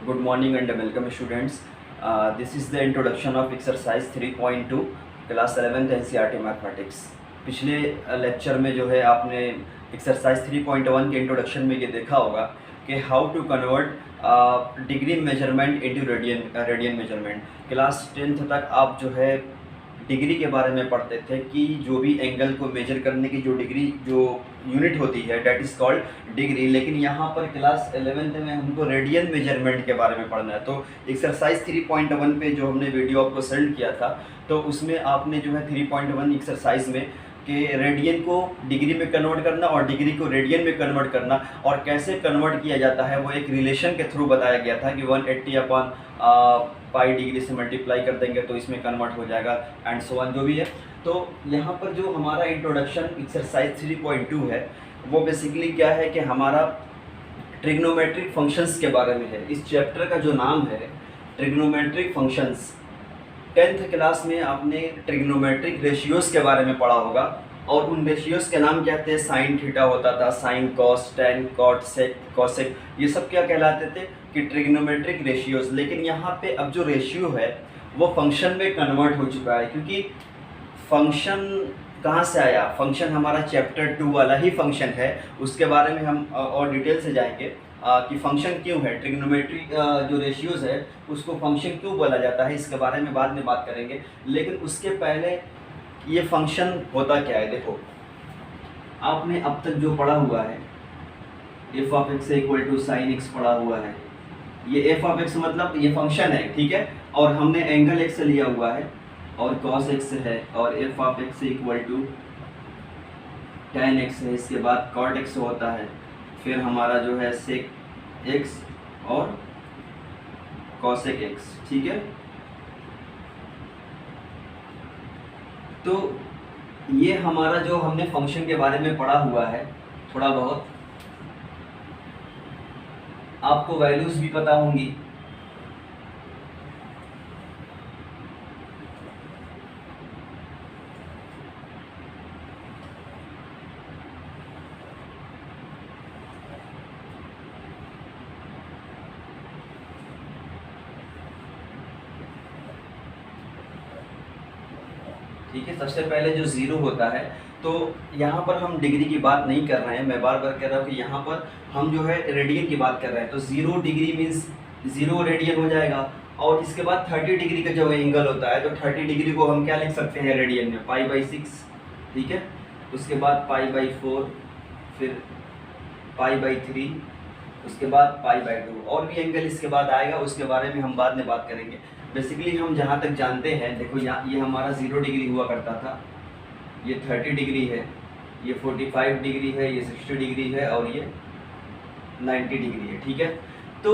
Good morning and welcome students. This is the introduction of exercise 3.2 class 11th NCERT mathematics. पिछले lecture में जो है आपने exercise 3.1 के इंट्रोडक्शन में ये देखा होगा कि how to convert degree measurement into radian measurement. Class 10th तक आप जो है डिग्री के बारे में पढ़ते थे कि जो भी एंगल को मेजर करने की जो डिग्री जो यूनिट होती है डेट इज़ कॉल्ड डिग्री, लेकिन यहाँ पर क्लास 11th में हमको रेडियन मेजरमेंट के बारे में पढ़ना है। तो एक्सरसाइज 3.1 पे जो हमने वीडियो आपको सेंड किया था तो उसमें आपने जो है 3.1 एक्सरसाइज में कि रेडियन को डिग्री में कन्वर्ट करना और डिग्री को रेडियन में कन्वर्ट करना और कैसे कन्वर्ट किया जाता है वो एक रिलेशन के थ्रू बताया गया था कि 180 अपॉन पाई डिग्री से मल्टीप्लाई कर देंगे तो इसमें कन्वर्ट हो जाएगा एंड सो ऑन जो भी है। तो यहाँ पर जो हमारा इंट्रोडक्शन एक्सरसाइज 3.2 है वो बेसिकली क्या है कि हमारा ट्रिग्नोमेट्रिक फंक्शंस के बारे में है। इस चैप्टर का जो नाम है ट्रिग्नोमेट्रिक फंक्शंस। 10th क्लास में आपने ट्रिग्नोमेट्रिक रेशियोज़ के बारे में पढ़ा होगा और उन रेशियोज़ के नाम क्या थे, साइन थीटा होता था, साइन कॉस, टेन, कॉट, सेक, कॉसेक, ये सब क्या कहलाते थे कि ट्रिग्नोमेट्रिक रेशियोज़। लेकिन यहाँ पे अब जो रेशियो है वो फंक्शन में कन्वर्ट हो चुका है, क्योंकि फंक्शन कहाँ से आया, फंक्शन हमारा चैप्टर 2 वाला ही फंक्शन है। उसके बारे में हम और डिटेल से जाएंगे कि फंक्शन क्यों है, ट्रिग्नोमेट्री जो रेशियोज़ है उसको फंक्शन क्यों बोला जाता है, इसके बारे में बाद में बात करेंगे। लेकिन उसके पहले ये फंक्शन होता क्या है। देखो आपने अब तक जो पढ़ा हुआ है f of x equal to sine x पढ़ा हुआ है, ये एफ ऑफ एक्स मतलब ये फंक्शन है, ठीक है, और हमने एंगल एक्स लिया हुआ है और कॉस एक्स है और f of x equal to tan x है, इसके बाद कॉट एक्स होता है, फिर हमारा जो है सेक एक्स और कॉसेक एक्स, ठीक है। तो ये हमारा जो हमने फंक्शन के बारे में पढ़ा हुआ है, थोड़ा बहुत आपको वैल्यूज भी पता होंगी। ठीक है, सबसे पहले जो ज़ीरो होता है, तो यहाँ पर हम डिग्री की बात नहीं कर रहे हैं, मैं बार बार कह रहा हूँ कि यहाँ पर हम जो है रेडियन की बात कर रहे हैं। तो 0 डिग्री मीन्स 0 रेडियन हो जाएगा और इसके बाद 30 डिग्री का जो एंगल होता है तो 30 डिग्री को हम क्या लिख सकते हैं रेडियन में, पाई/6, ठीक है। उसके बाद पाई/4, फिर पाई/3, उसके बाद पाई/2 और भी एंगल इसके बाद आएगा, उसके बारे में हम बाद में बात करेंगे। बेसिकली हम जहाँ तक जानते हैं, देखो यहाँ ये हमारा 0 डिग्री हुआ करता था, ये 30 डिग्री है, ये 45 डिग्री है, ये 60 डिग्री है और ये 90 डिग्री है, ठीक है। तो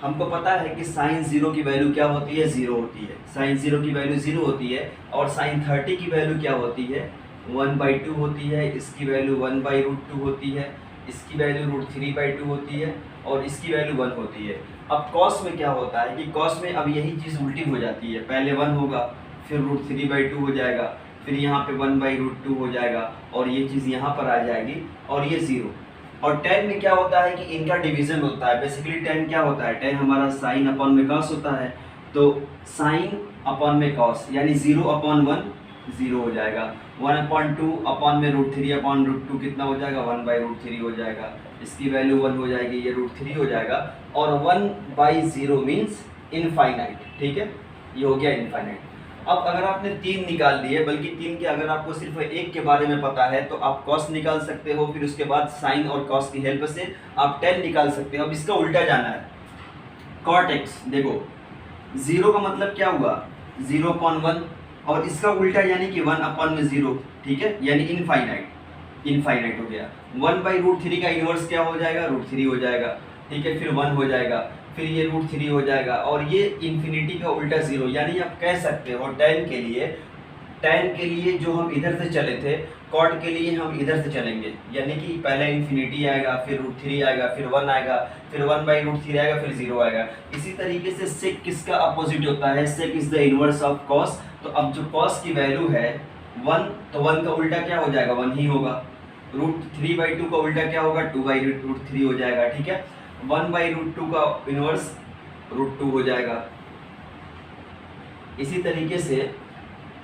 हमको पता है कि साइन 0 की वैल्यू क्या होती है, 0 होती है, साइन 0 की वैल्यू 0 होती है और साइन 30 की वैल्यू क्या होती है, 1/2 होती है, इसकी वैल्यू 1/√2 होती है, इसकी वैल्यू √3/2 होती है और इसकी वैल्यू 1 होती है। अब कॉस में क्या होता है कि कॉस में अब यही चीज़ उल्टी हो जाती है, पहले 1 होगा, फिर √3/2 हो जाएगा, फिर यहाँ पे 1/√2 हो जाएगा और ये चीज़ यहाँ पर आ जाएगी और ये 0। और tan में क्या होता है कि इनका डिवीज़न होता है। बेसिकली tan क्या होता है, tan हमारा साइन अपॉन में कॉस होता है, तो साइन अपॉन में कॉस यानी 0/1 0 हो जाएगा, 1/2 अपॉन में √3/√2 कितना हो जाएगा, 1/√3 हो जाएगा, इसकी वैल्यू 1 हो जाएगी, ये √3 हो जाएगा और 1/0 मीन्स इनफाइनाइट, ठीक है, ये हो गया इनफाइनाइट। अब अगर आपने 3 निकाल लिए, बल्कि 3 के अगर आपको सिर्फ एक के बारे में पता है तो आप कॉस निकाल सकते हो, फिर उसके बाद साइन और कॉस की हेल्प से आप tan निकाल सकते हो। अब इसका उल्टा जाना है, कॉट एक्स, देखो 0 का मतलब क्या हुआ, 0/1 और इसका उल्टा यानी कि 1/0, ठीक है, यानी इनफाइनाइट हो गया। 1/√3 का इन्वर्स क्या हो जाएगा, √3 हो जाएगा, ठीक है, फिर 1 हो जाएगा, फिर ये √3 हो जाएगा और ये इन्फिनिटी का उल्टा 0। यानी आप कह सकते हो tan के लिए जो हम इधर से चले थे, कॉट के लिए हम इधर से चलेंगे, यानी कि पहले इन्फिनिटी आएगा, फिर √3 आएगा, फिर 1 आएगा, फिर 1/√3 आएगा, फिर 0 आएगा। इसी तरीके से सेक किसका अपोजिट होता है, sec is the inverse of cos. तो अब जो कॉस की वैल्यू है 1, तो 1 का उल्टा क्या हो जाएगा, 1 ही होगा। √3/2 का उल्टा क्या होगा, 2/√3 हो जाएगा, ठीक है। 1/√2 का इनवर्स √2 हो जाएगा। इसी तरीके से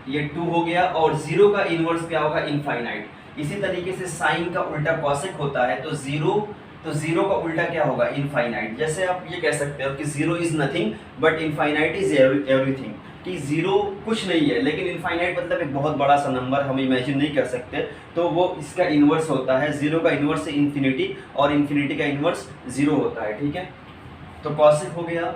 ये 2 हो गया, और 0 का इनवर्स क्या होगा, इनफाइनाइट। इसी तरीके से साइन का उल्टा कॉसेक होता है, तो 0 का उल्टा क्या होगा, इनफाइनाइट। जैसे आप ये कह सकते हो कि 0 is nothing but infinite is everything, कि 0 कुछ नहीं है लेकिन इनफाइनाइट मतलब एक बहुत बड़ा सा नंबर हम इमेजिन नहीं कर सकते, तो वो इसका इन्वर्स होता है। 0 का इन्वर्स है इन्फिनिटी, और इन्फिनिटी का इन्वर्स 0 होता है, ठीक है। तो कॉसेक हो गया।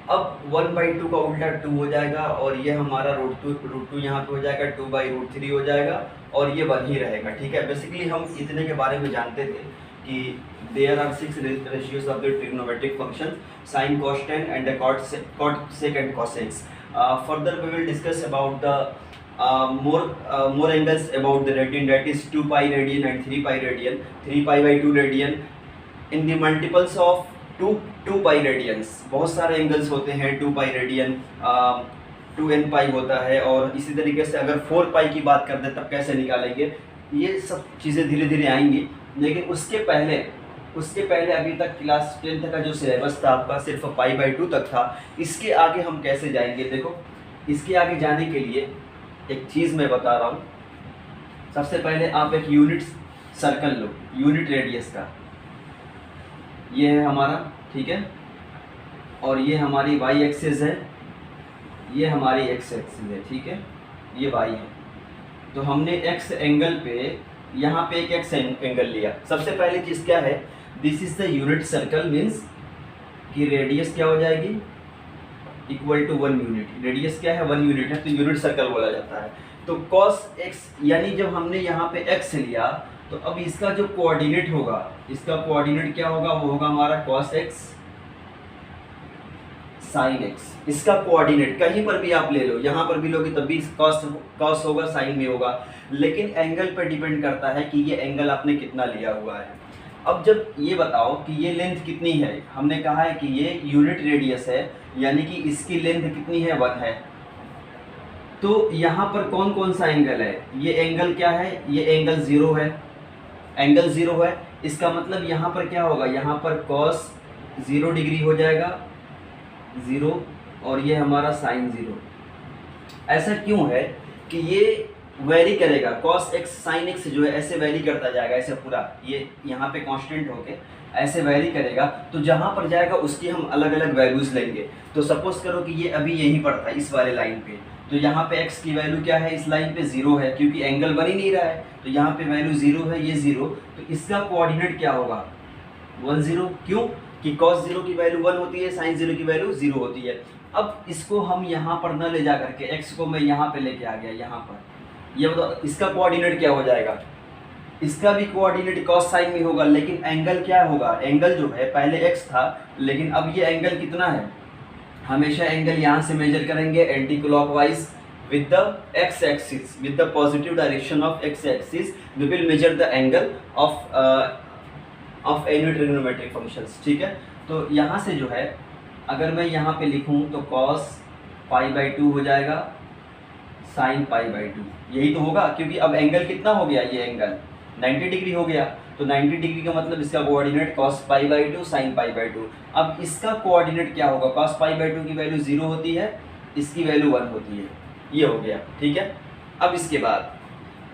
अब 1/2 का उल्टा 2 हो जाएगा, और ये हमारा √2 यहाँ पे हो जाएगा, 2/√3 हो जाएगा, और ये 1 ही रहेगा, ठीक है। बेसिकली हम इतने के बारे में जानते थे कि there are 6 ratios of the trigonometric function, sine, cosec and the cosec and cosecs. Further we will discuss about the more angles about the radian, that is 2 pi radian and 3 pi radian, 3 pi/2 radian in the multiples of 2 pi radians. बहुत सारे angles होते हैं 2 pi radian, 2n पाई होता है, और इसी तरीके से अगर 4 पाई की बात करते हैं तब कैसे निकालेंगे, ये सब चीज़ें धीरे धीरे आएंगी। लेकिन उसके पहले अभी तक क्लास 10th का जो सिलेबस था आपका सिर्फ π/2 तक था। इसके आगे हम कैसे जाएंगे, देखो इसके आगे जाने के लिए एक चीज़ मैं बता रहा हूँ। सबसे पहले आप एक यूनिट सर्कल लो, यूनिट रेडियस का, ये है हमारा, ठीक है, और ये हमारी y एक्सिस है, ये हमारी x एक्सिस है, ठीक है, ये y है। तो हमने x एंगल पे यहाँ पे एक x एंगल लिया। सबसे पहली चीज़ क्या है, this is the unit circle, means कि रेडियस क्या हो जाएगी, इक्वल टू 1 यूनिट। रेडियस क्या है, 1 यूनिट है, तो यूनिट सर्कल बोला जाता है। तो cos x, यानी जब हमने यहाँ पे x लिया, तो अब इसका जो कोऑर्डिनेट होगा, इसका कोऑर्डिनेट क्या होगा, वो होगा हमारा cos x sin x। इसका कोऑर्डिनेट कहीं पर भी आप ले लो, यहाँ पर भी लोगे तब भी cos होगा, sin भी होगा, लेकिन एंगल पर डिपेंड करता है कि ये एंगल आपने कितना लिया हुआ है। अब जब ये बताओ कि ये लेंथ कितनी है, हमने कहा है कि ये यूनिट रेडियस है, यानी कि इसकी लेंथ कितनी है, 1 है। तो यहाँ पर कौन कौन सा एंगल है, ये एंगल क्या है, ये एंगल 0 है, एंगल 0 है। इसका मतलब यहाँ पर क्या होगा, यहाँ पर cos 0 डिग्री हो जाएगा, 0, और ये हमारा sin 0। ऐसा क्यों है कि ये वेरी करेगा, cos x sin x जो है ऐसे वेरी करता जाएगा, ऐसे पूरा ये यहाँ पे कांस्टेंट होके ऐसे वेरी करेगा। तो जहाँ पर जाएगा उसकी हम अलग अलग वैल्यूज़ लेंगे। तो सपोज करो कि ये अभी यहीं पर था, इस वाले लाइन पे, तो यहाँ पे x की वैल्यू क्या है, इस लाइन पे 0 है, क्योंकि एंगल बन ही नहीं रहा है, तो यहाँ पे वैल्यू 0 है, ये 0, तो इसका कोऑर्डिनेट क्या होगा, 1 0। क्यों कि cos 0 की वैल्यू 1 होती है, sin 0 की वैल्यू 0 होती है। अब इसको हम यहाँ पर न ले जा करके x को मैं यहाँ पे लेके आ गया, यहाँ पर, ये बताओ इसका कोऑर्डिनेट क्या हो जाएगा, इसका भी कोऑर्डिनेट cos sin में होगा, लेकिन एंगल क्या होगा, एंगल जो है पहले x था, लेकिन अब ये एंगल कितना है, हमेशा एंगल यहाँ से मेजर करेंगे anti clockwise with the x axis, with the positive direction of x axis we will measure the angle of any trigonometric functions, ठीक है। तो यहाँ से जो है अगर मैं यहाँ पे लिखूँ तो cos π/2 हो जाएगा, sin π/2, यही तो होगा, क्योंकि अब एंगल कितना हो गया, ये एंगल 90 डिग्री हो गया, तो 90 डिग्री का मतलब इसका कोऑर्डिनेट cos π/2 sin π/2। अब इसका कोऑर्डिनेट क्या होगा, cos π/2 की वैल्यू 0 होती है, इसकी वैल्यू 1 होती है, ये हो गया, ठीक है। अब इसके बाद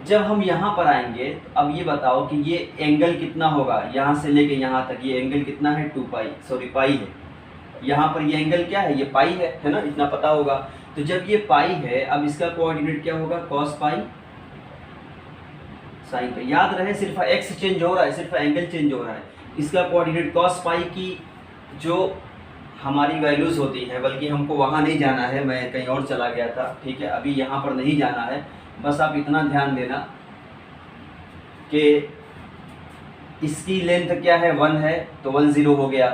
जब हम यहाँ पर आएंगे, तो अब ये बताओ कि ये एंगल कितना होगा, यहाँ से लेके यहाँ तक ये एंगल कितना है, पाई है। यहाँ पर ये एंगल क्या है, ये पाई है ना, इतना पता होगा। तो जब ये पाई है, अब इसका कोऑर्डिनेट क्या होगा, cos पाई sin पाई। याद रहे सिर्फ x चेंज हो रहा है, सिर्फ एंगल चेंज हो रहा है। इसका कोऑर्डिनेट cos पाई की जो हमारी वैल्यूज़ होती हैं, बल्कि हमको वहाँ नहीं जाना है, मैं कहीं और चला गया था, ठीक है, अभी यहाँ पर नहीं जाना है। बस आप इतना ध्यान देना कि इसकी लेंथ क्या है, 1 है, तो 1 0 हो गया।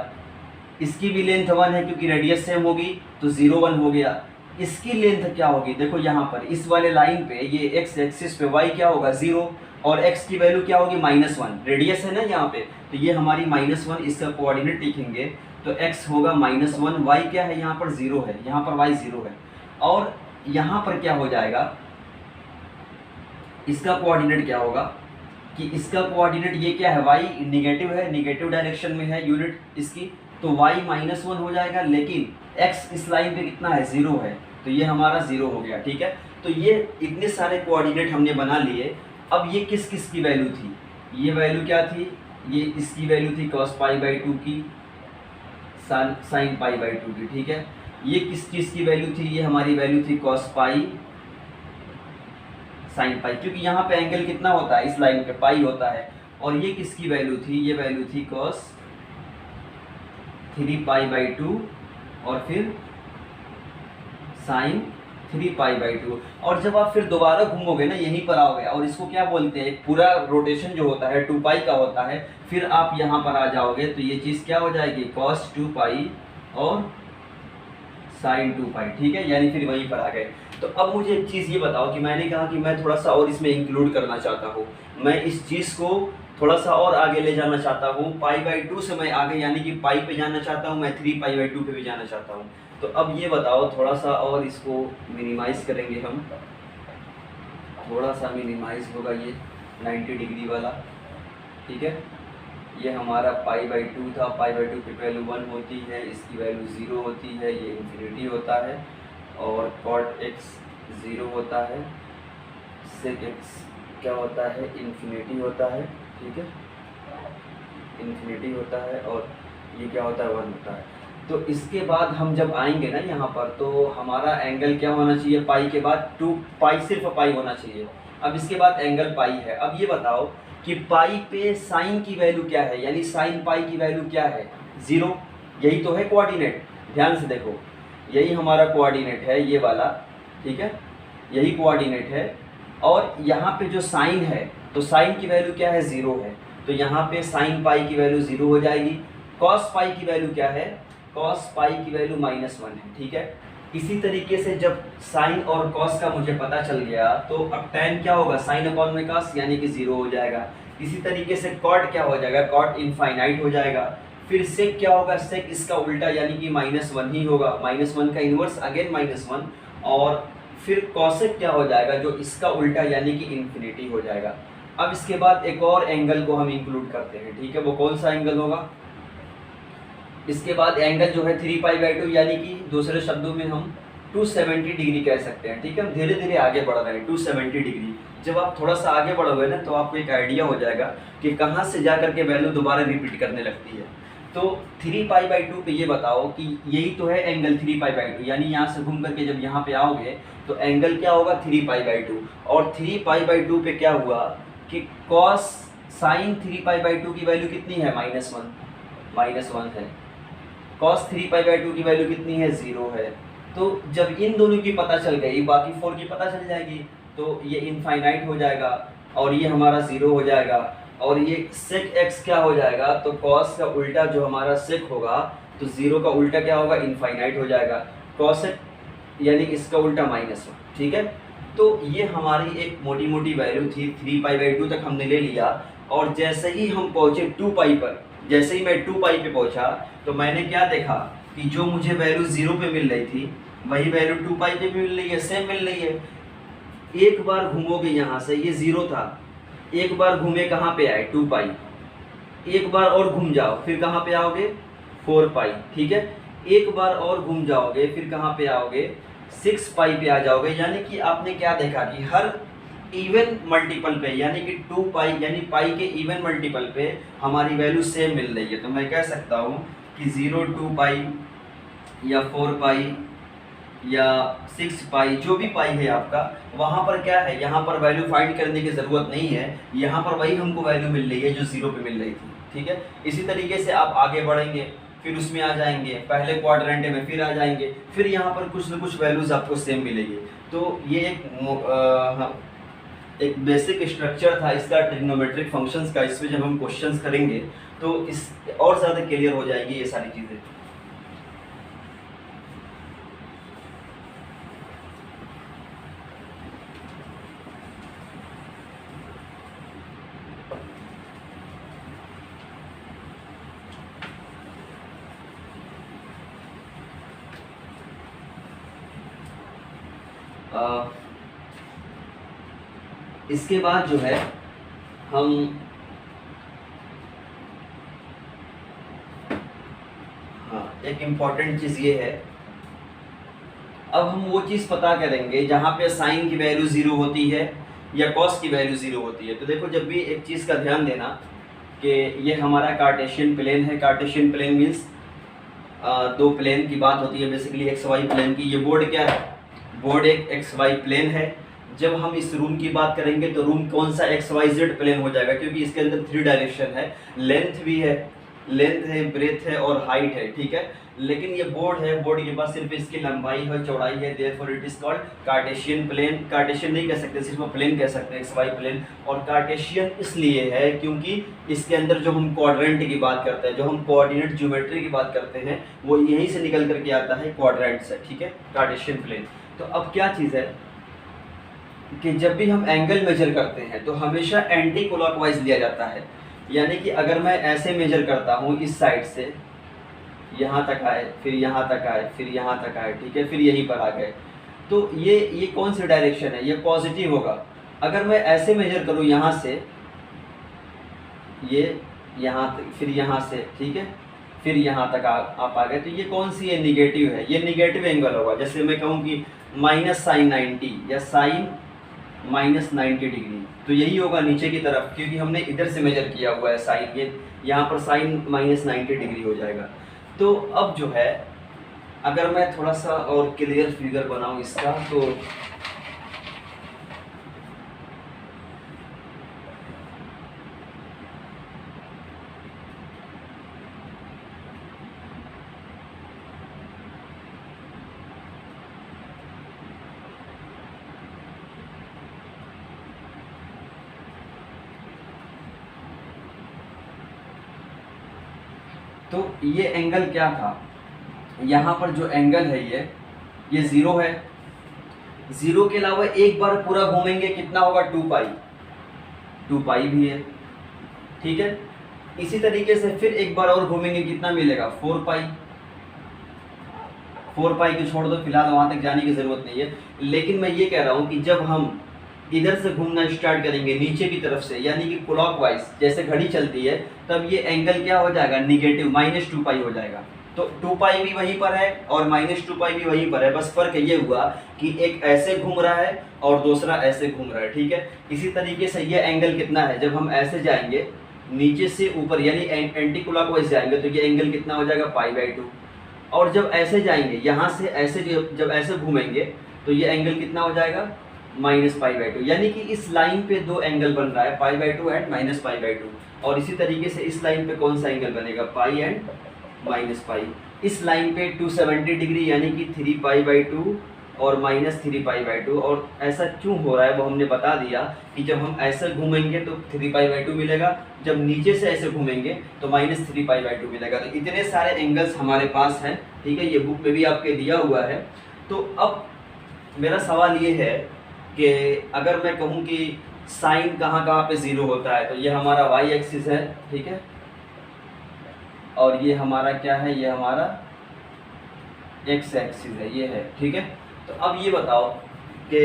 इसकी भी लेंथ 1 है, क्योंकि रेडियस सेम होगी, तो 0 1 हो गया। इसकी लेंथ क्या होगी, देखो यहाँ पर इस वाले लाइन पे ये x एक्सिस पे y क्या होगा, 0, और x की वैल्यू क्या होगी, -1। रेडियस है ना यहाँ पे, तो ये हमारी -1, इसका कोऑर्डिनेट लिखेंगे तो x होगा -1, y क्या है, यहाँ पर 0 है, यहाँ पर y 0 है, और यहाँ पर क्या हो जाएगा, इसका कोऑर्डिनेट क्या होगा, कि इसका कोऑर्डिनेट ये क्या है, y निगेटिव है, निगेटिव डायरेक्शन में है यूनिट इसकी, तो y -1 हो जाएगा, लेकिन x इस लाइन पे कितना है, 0 है, तो ये हमारा 0 हो गया। ठीक है, तो ये इतने सारे कोऑर्डिनेट हमने बना लिए। अब ये किस किस की वैल्यू थी, ये वैल्यू क्या थी, ये इसकी वैल्यू थी cos π/2 की, sin π/2 की। ठीक है, ये किस चीज़ की वैल्यू थी, ये हमारी वैल्यू थी cos π sin π, क्योंकि यहाँ पे एंगल कितना होता है, इस लाइन पे पाई होता है। और ये किसकी वैल्यू थी, ये वैल्यू थी cos 3π/2 और फिर sin 3π/2। और जब आप फिर दोबारा घूमोगे ना, यहीं पर आओगे, और इसको क्या बोलते हैं, पूरा रोटेशन जो होता है 2π का होता है, फिर आप यहाँ पर आ जाओगे तो ये चीज़ क्या हो जाएगी, cos 2π और sin 2π। ठीक है, यानी फिर वहीं पर आ गए। तो अब मुझे एक चीज़ ये बताओ कि मैंने कहा कि मैं थोड़ा सा और इसमें इंक्लूड करना चाहता हूँ, मैं इस चीज़ को थोड़ा सा और आगे ले जाना चाहता हूँ, π/2 से मैं आगे यानी कि पाई पे जाना चाहता हूँ, मैं 3π/2 पे भी जाना चाहता हूँ। तो अब ये बताओ, थोड़ा सा और इसको मिनिमाइज करेंगे हम, थोड़ा सा मिनिमाइज होगा ये 90 डिग्री वाला। ठीक है, ये हमारा π/2 था, π/2 की वैल्यू 1 होती है, इसकी वैल्यू 0 होती है, ये इन्फिनिटी होता है, और cot x 0 होता है, sec x क्या होता है, इन्फिनिटी होता है। ठीक है, इन्फिनिटी होता है, और ये क्या होता है, 1 होता है। तो इसके बाद हम जब आएंगे ना यहाँ पर, तो हमारा एंगल क्या होना चाहिए, पाई के बाद 2π, सिर्फ पाई होना चाहिए। अब इसके बाद एंगल पाई है। अब ये बताओ कि पाई पे साइन की वैल्यू क्या है, यानी साइन पाई की वैल्यू क्या है, 0। यही तो है कोऑर्डिनेट, ध्यान से देखो, यही हमारा कोऑर्डिनेट है ये वाला। ठीक है, यही कोऑर्डिनेट है, और यहाँ पे जो साइन है, तो साइन की वैल्यू क्या है, 0 है, तो यहाँ पे साइन पाई की वैल्यू 0 हो जाएगी। कॉस पाई की वैल्यू क्या है, कॉस पाई की वैल्यू -1 है। ठीक है, इसी तरीके से जब साइन और कॉस का मुझे पता चल गया, तो अब tan क्या होगा, साइन अपॉन में कॉस, यानी कि 0 हो जाएगा। इसी तरीके से कॉट क्या हो जाएगा, कॉट इनफाइनाइट हो जाएगा। फिर सेक क्या होगा, सेक इसका उल्टा यानी कि -1 ही होगा, -1 का इन्वर्स अगेन -1। और फिर कॉसेक क्या हो जाएगा, जो इसका उल्टा यानी कि इन्फिनिटी हो जाएगा। अब इसके बाद एक और एंगल को हम इंक्लूड करते हैं। ठीक है, वो कौन सा एंगल होगा, इसके बाद एंगल जो है 3π/2, यानी कि दूसरे शब्दों में हम 270 डिग्री कह सकते हैं। ठीक है, हम धीरे धीरे आगे बढ़ रहे हैं 270 डिग्री। जब आप थोड़ा सा आगे बढ़ोगे ना, तो आपको एक आइडिया हो जाएगा कि कहाँ से जा करके वैल्यू दोबारा रिपीट करने लगती है। तो 3π/2 पे ये बताओ कि यही तो है एंगल 3π/2, यानी यहाँ से घूम करके जब यहाँ पे आओगे तो एंगल क्या होगा, 3π/2। और 3π/2 पे क्या हुआ कि कॉस साइन 3π/2 की वैल्यू कितनी है, -1 है। cos 3π/2 की वैल्यू कितनी है, 0 है। तो जब इन दोनों की पता चल गई, बाकी 4 की पता चल जाएगी, तो ये इनफाइनाइट हो जाएगा और ये हमारा 0 हो जाएगा। और ये sec x क्या हो जाएगा, तो cos का उल्टा जो हमारा sec होगा, तो 0 का उल्टा क्या होगा, इनफाइनाइट हो जाएगा। cosec यानी इसका उल्टा -1। ठीक है, तो ये हमारी एक मोटी मोटी वैल्यू थी, 3π/2 तक हमने ले लिया। और जैसे ही हम पहुँचे 2π पर, जैसे ही मैं 2π पे पहुंचा, तो मैंने क्या देखा कि जो मुझे वैल्यू 0 पे मिल रही थी, वही वैल्यू 2π पे भी मिल रही है, सेम मिल रही है। एक बार घूमोगे यहाँ से, ये 0 था, एक बार घूमे कहाँ पे आए, 2π, एक बार और घूम जाओ, फिर कहाँ पे आओगे, 4π। ठीक है, एक बार और घूम जाओगे, फिर कहाँ पे आओगे, 6π पे आ जाओगे। यानी कि आपने क्या देखा कि हर इवन मल्टीपल पे, यानी कि 2π यानी पाई के इवन मल्टीपल पे हमारी वैल्यू सेम मिल रही है। तो मैं कह सकता हूँ कि 0, 2π या 4π या 6π, जो भी पाई है आपका, वहाँ पर क्या है, यहाँ पर वैल्यू फाइंड करने की ज़रूरत नहीं है, यहाँ पर वही हमको वैल्यू मिल रही है जो 0 पे मिल रही थी। ठीक है, इसी तरीके से आप आगे बढ़ेंगे, फिर उसमें आ जाएंगे, पहले क्वाड्रेंट में फिर आ जाएंगे, फिर यहाँ पर कुछ ना कुछ वैल्यूज़ आपको सेम मिलेगी। तो ये एक बेसिक स्ट्रक्चर था इसका, ट्रिग्नोमेट्रिक फंक्शंस का। इसमें जब हम क्वेश्चंस करेंगे तो इस और ज़्यादा क्लियर हो जाएंगी ये सारी चीज़ें। इसके बाद जो है हम हाँ, एक इम्पॉर्टेंट चीज़ ये है, अब हम वो चीज़ पता करेंगे जहाँ पे साइन की वैल्यू 0 होती है या कॉस की वैल्यू 0 होती है। तो देखो, जब भी एक चीज़ का ध्यान देना कि ये हमारा कार्टेशियन प्लेन है। कार्टेशियन प्लेन मीन्स दो प्लेन की बात होती है बेसिकली, एक्स वाई प्लेन की। ये बोर्ड क्या है? बोर्ड एक एक्स वाई प्लेन है। जब हम इस रूम की बात करेंगे तो रूम कौन सा एक्स वाई जेड प्लेन हो जाएगा, क्योंकि इसके अंदर 3 डायरेक्शन है, लेंथ भी है, लेंथ है, ब्रेथ है और हाइट है, ठीक है। लेकिन ये बोर्ड है, बोर्ड के पास सिर्फ इसकी लंबाई है, चौड़ाई है, therefore it is called Cartesian plane. Cartesian नहीं कह सकते, सिर्फ प्लेन कह सकते हैं, एक्स वाई प्लेन। और कार्टेशियन इसलिए है क्योंकि इसके अंदर जो हम क्वाड्रेंट की बात करते हैं, जो हम कोऑर्डिनेट ज्योमेट्री की बात करते हैं, वो यहीं से निकल करके आता है, क्वाड्रेंट से, ठीक है, कार्टेशियन प्लेन। तो अब क्या चीज़ है कि जब भी हम एंगल मेजर करते हैं तो हमेशा एंटी क्लॉकवाइज लिया जाता है। यानी कि अगर मैं ऐसे मेजर करता हूँ, इस साइड से यहाँ तक आए, फिर यहाँ तक आए, फिर यहाँ तक आए, ठीक है, फिर यहीं पर आ गए, तो ये कौन सी डायरेक्शन है? ये पॉजिटिव होगा। अगर मैं ऐसे मेजर करूँ, यहाँ से ये यहाँ तक, फिर यहाँ से, ठीक है, फिर यहाँ तक आप आ गए, तो ये कौन सी है? निगेटिव है, ये निगेटिव एंगल होगा। जैसे मैं कहूँ कि माइनस साइन 90 या साइन माइनस 90 डिग्री, तो यही होगा नीचे की तरफ, क्योंकि हमने इधर से मेजर किया हुआ है साइन, ये यहाँ पर साइन माइनस 90 डिग्री हो जाएगा। तो अब जो है, अगर मैं थोड़ा सा और क्लियर फिगर बनाऊं इसका, तो ये एंगल क्या था? यहाँ पर जो एंगल है ये 0 है। 0 के अलावा एक बार पूरा घूमेंगे कितना होगा? 2 पाई, 2 पाई भी है, ठीक है। इसी तरीके से फिर एक बार और घूमेंगे, कितना मिलेगा? 4 पाई। 4 पाई को छोड़ दो, फिलहाल वहाँ तक जाने की ज़रूरत नहीं है। लेकिन मैं ये कह रहा हूँ कि जब हम इधर से घूमना स्टार्ट करेंगे नीचे की तरफ से, यानी कि क्लॉकवाइज जैसे घड़ी चलती है, तब ये एंगल क्या हो जाएगा? निगेटिव, -2 पाई हो जाएगा। तो 2 पाई भी वहीं पर है और -2 पाई भी वहीं पर है, बस फर्क ये हुआ कि एक ऐसे घूम रहा है और दूसरा ऐसे घूम रहा है, ठीक है। इसी तरीके से ये एंगल कितना है? जब हम ऐसे जाएंगे नीचे से ऊपर, यानी एंटी क्लॉकवाइज जाएंगे, तो ये एंगल कितना हो जाएगा? π/2। और जब ऐसे जाएंगे, यहाँ से ऐसे जब ऐसे घूमेंगे, तो ये एंगल कितना हो जाएगा? -π/2। यानी कि इस लाइन पे दो एंगल बन रहा है, π/2 एंड -π/2। और इसी तरीके से इस लाइन पे कौन सा एंगल बनेगा? पाई एंड -π। इस लाइन पे 270 डिग्री, यानी कि 3π/2 और -3π/2। और ऐसा क्यों हो रहा है वो हमने बता दिया कि जब हम ऐसे घूमेंगे तो 3π/2 मिलेगा, जब नीचे से ऐसे घूमेंगे तो -3π/2 मिलेगा। तो इतने सारे एंगल्स हमारे पास हैं, ठीक है, ये बुक में भी आपके दिया हुआ है। तो अब मेरा सवाल ये है कि अगर मैं कहूँ कि साइन कहाँ कहाँ पे 0 होता है, तो ये हमारा y एक्सिस है, ठीक है, और ये हमारा क्या है? ये हमारा x एक्सिस है, ये है, ठीक है। तो अब ये बताओ कि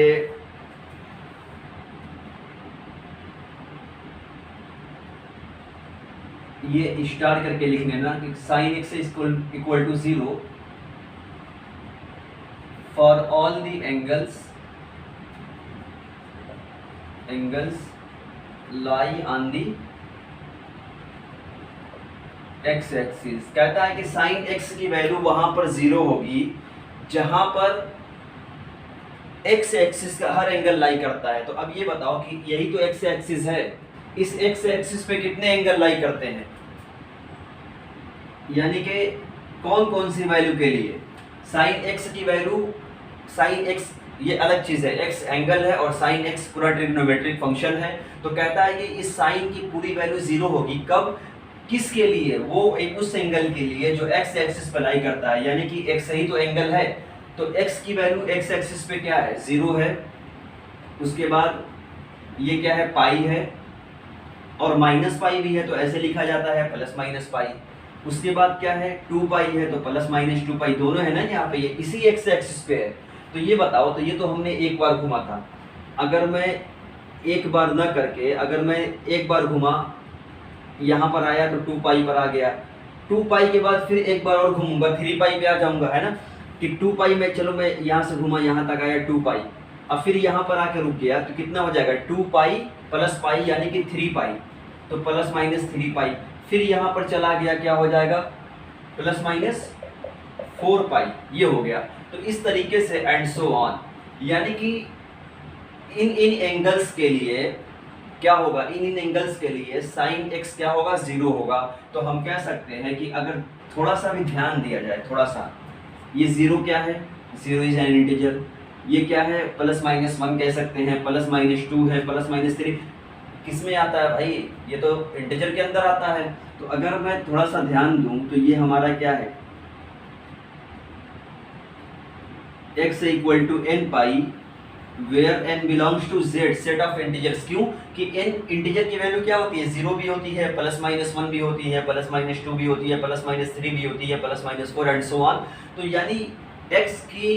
ये स्टार करके लिख लेना कि sin x equal to 0 for all the angles lie on the x axis. कहता है कि साइन x की वैल्यू वहां पर 0 होगी जहां पर x एक्सिस का हर एंगल लाई करता है। तो अब ये बताओ कि यही तो x एक्सिस है, इस x एक्सिस पे कितने एंगल लाई करते हैं? यानी कि कौन कौन सी वैल्यू के लिए? साइन x की वैल्यू, साइन x ये अलग चीज़ है, x एंगल है और साइन x पूरा ट्रिग्नोमेट्रिक फंक्शन है। तो कहता है कि इस साइन की पूरी वैल्यू 0 होगी, कब? किसके लिए? वो एक उस एंगल के लिए जो x एक्सिस पर लाई करता है, यानी कि x ही तो एंगल है। तो x की वैल्यू x एक्सिस पे क्या है? 0 है। उसके बाद ये क्या है? पाई है, और -π भी है, तो ऐसे लिखा जाता है +-π। उसके बाद क्या है? 2 पाई है, तो +-2 पाई दोनों है ना यहाँ पे, ये इसी x एक्सिस पे है। तो ये बताओ, तो ये तो हमने एक बार घुमा था। अगर मैं एक बार ना करके अगर मैं एक बार घुमा, यहाँ पर आया तो 2 पाई पर आ गया, 2 पाई के बाद फिर एक बार और घूमूंगा 3 पाई पे आ जाऊंगा, है ना, कि 2 पाई में चलो मैं यहाँ से घुमा यहाँ तक आया 2 पाई, अब फिर यहाँ पर आके रुक गया तो कितना हो जाएगा 2 पाई प्लस पाई यानी कि 3 पाई, तो प्लस माइनस 3 पाई, फिर यहाँ पर चला गया क्या हो जाएगा प्लस माइनस 4 पाई, ये हो गया। तो इस तरीके से एंड सो ऑन, यानी कि इन एंगल्स के लिए क्या होगा, इन एंगल्स के लिए साइन एक्स क्या होगा 0 होगा। तो हम कह सकते हैं कि अगर थोड़ा सा भी ध्यान दिया जाए, थोड़ा सा, ये 0 क्या है, 0 इज एन इंटीजर, ये क्या है प्लस माइनस 1 कह सकते हैं, प्लस माइनस 2 है, प्लस माइनस 3 किस में आता है भाई, ये तो इंटीजर के अंदर आता है। तो अगर मैं थोड़ा सा ध्यान दूं तो ये हमारा क्या है x equal to n pi where n belongs to z set of integers. क्यों कि n इंटीजर की वैल्यू क्या होती है 0 भी होती है, प्लस माइनस 1 भी होती है, प्लस माइनस 2 भी होती है, प्लस माइनस 3 भी होती है, plus minus 4 and so on. तो यानी x की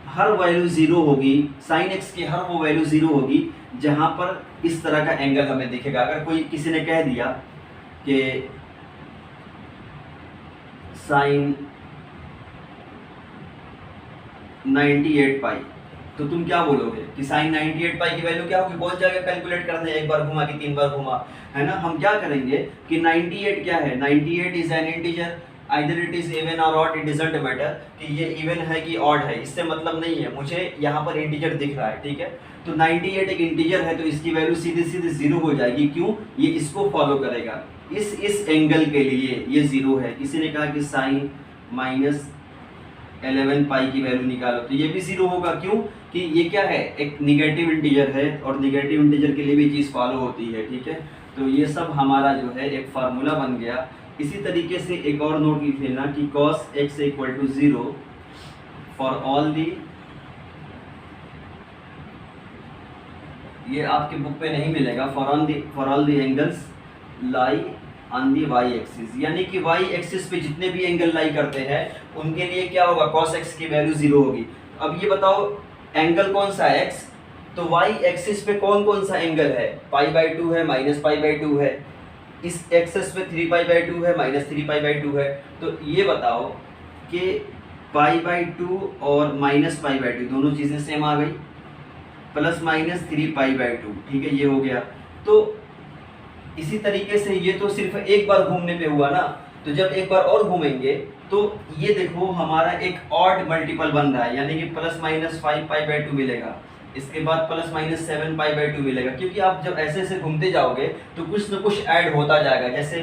हर वैल्यू 0 होगी, साइन x की हर वो वैल्यू 0 होगी जहां पर इस तरह का एंगल हमें दिखेगा। अगर कोई किसी ने कह दिया कि साइन 98 पाई, तो तुम क्या बोलोगे कि साइन 98 पाई की वैल्यू क्या होगी, कौन जाएगा कैलकुलेट करने, एक बार घुमा कि 3 बार घुमा, है ना। हम क्या करेंगे कि 98 क्या है, 98 is an integer, either it is even और ऑड, इट डजंट मैटर कि ये इवन है कि ऑड है, इससे मतलब नहीं है, मुझे यहाँ पर इंटीजर दिख रहा है, ठीक है। तो 98 एक इंटीजर है तो इसकी वैल्यू सीधे सीधे 0 हो जाएगी। क्यों, ये इसको फॉलो करेगा, इस एंगल के लिए ये 0 है। किसी ने कहा कि साइन माइनस 11 पाई की वैल्यू निकालो, तो ये भी 0 होगा। क्यों कि ये क्या है, एक निगेटिव इंटीजर है और निगेटिव इंटीजर के लिए भी चीज़ फॉलो होती है, ठीक है। तो ये सब हमारा जो है एक फार्मूला बन गया। इसी तरीके से एक और नोट लिख लेना कि cos x equal to 0 for all the, ये आपके बुक पे नहीं मिलेगा, for all the angles lie on the y axis, यानी कि वाई एक्सिस पे जितने भी एंगल लाई करते हैं उनके लिए क्या होगा, cos x की वैल्यू 0 होगी। अब ये बताओ एंगल कौन सा है x, तो वाई एक्सिस पे कौन कौन सा एंगल है, π/2 है, -π/2 है, इस एक्सिस पे 3π/2 है, -3π/2 है। तो ये बताओ कि π/2 और -π/2 दोनों चीज़ें सेम आ गई, प्लस माइनस 3π/2, ठीक है, ये हो गया। तो इसी तरीके से ये तो सिर्फ एक बार घूमने पे हुआ ना, तो जब एक बार और घूमेंगे तो ये देखो हमारा एक ऑड मल्टीपल बन रहा है, यानी कि प्लस माइनस 5π/2 मिलेगा, इसके बाद प्लस माइनस 7π/2 मिलेगा। क्योंकि आप जब ऐसे ऐसे घूमते जाओगे तो कुछ ना कुछ ऐड होता जाएगा। जैसे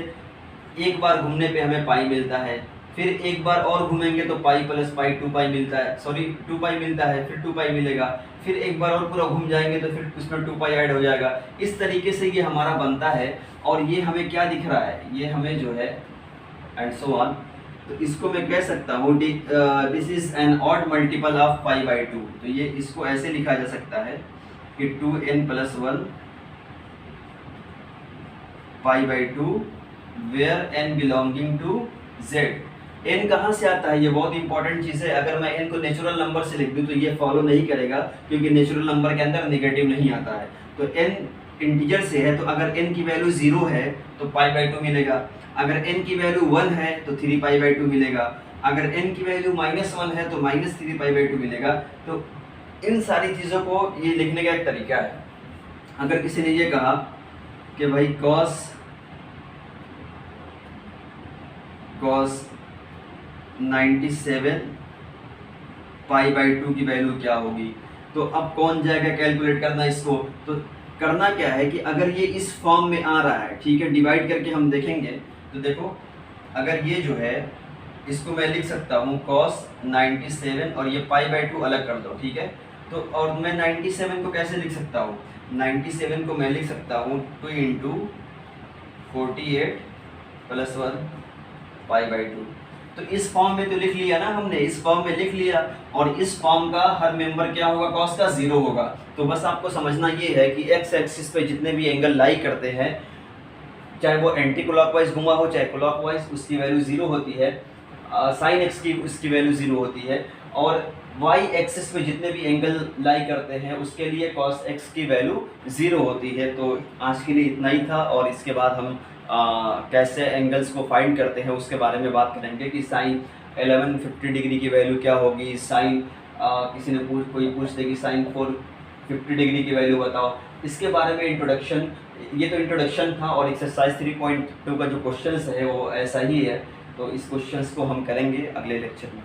एक बार घूमने पे हमें पाई मिलता है, फिर एक बार और घूमेंगे तो पाई प्लस पाई 2π मिलता है, सॉरी 2π मिलता है, फिर 2π मिलेगा, फिर एक बार और पूरा घूम जाएंगे तो फिर उसमें 2π ऐड हो जाएगा। इस तरीके से ये हमारा बनता है। और ये हमें क्या दिख रहा है, ये हमें जो है एंड सो ऑन, तो इसको मैं कह सकता हूँ this is an odd multiple of π/2। तो ये इसको ऐसे लिखा जा सकता है कि 2n + 1 π/2 where n belonging to z। n कहाँ से आता है, ये बहुत इंपॉर्टेंट चीज़ है। अगर मैं n को नेचुरल नंबर से लिख दूँ तो ये फॉलो नहीं करेगा, क्योंकि नेचुरल नंबर के अंदर नेगेटिव नहीं आता है। तो n इंटीजर से है, तो अगर n की वैल्यू 0 है तो π/2 मिलेगा, अगर n की वैल्यू 1 है तो 3π/2 मिलेगा, अगर n की वैल्यू -1 है तो -3π/2 मिलेगा। तो इन सारी चीज़ों को ये लिखने का एक तरीका है। अगर किसी ने ये कहा कि भाई cos 97 π/2 की वैल्यू क्या होगी, तो अब कौन जाएगा कैलकुलेट करना इसको। तो करना क्या है कि अगर ये इस फॉर्म में आ रहा है, ठीक है, डिवाइड करके हम देखेंगे तो देखो अगर ये जो है इसको मैं लिख सकता हूँ cos 97 और ये π/2 अलग कर दो, ठीक है। तो और मैं 97 को कैसे लिख सकता हूँ, 97 को मैं लिख सकता हूँ 2 × 48 + 1 π/2। तो इस फॉर्म में तो लिख लिया ना हमने, इस फॉर्म में लिख लिया, और इस फॉर्म का हर मेंबर क्या होगा, cos का 0 होगा। तो बस आपको समझना ये है कि x एक्सिस पे जितने भी एंगल लाई करते हैं, चाहे वो एंटी क्लॉकवाइज घुमा हो चाहे क्लॉकवाइज, उसकी वैल्यू 0 होती है। साइन x की उसकी वैल्यू 0 होती है। और वाई एक्सिस पे जितने भी एंगल लाई करते हैं उसके लिए कॉस एक्स की वैल्यू 0 होती है। तो आज के लिए इतना ही था, और इसके बाद हम कैसे एंगल्स को फाइंड करते हैं उसके बारे में बात करेंगे कि साइन 1150 डिग्री की वैल्यू क्या होगी, साइन किसी ने कोई पूछ दे कि साइन 450 डिग्री की वैल्यू बताओ, इसके बारे में इंट्रोडक्शन। ये तो इंट्रोडक्शन था, और एक्सरसाइज 3.2 का जो क्वेश्चन है वो ऐसा ही है। तो इस क्वेश्चंस को हम करेंगे अगले लेक्चर में।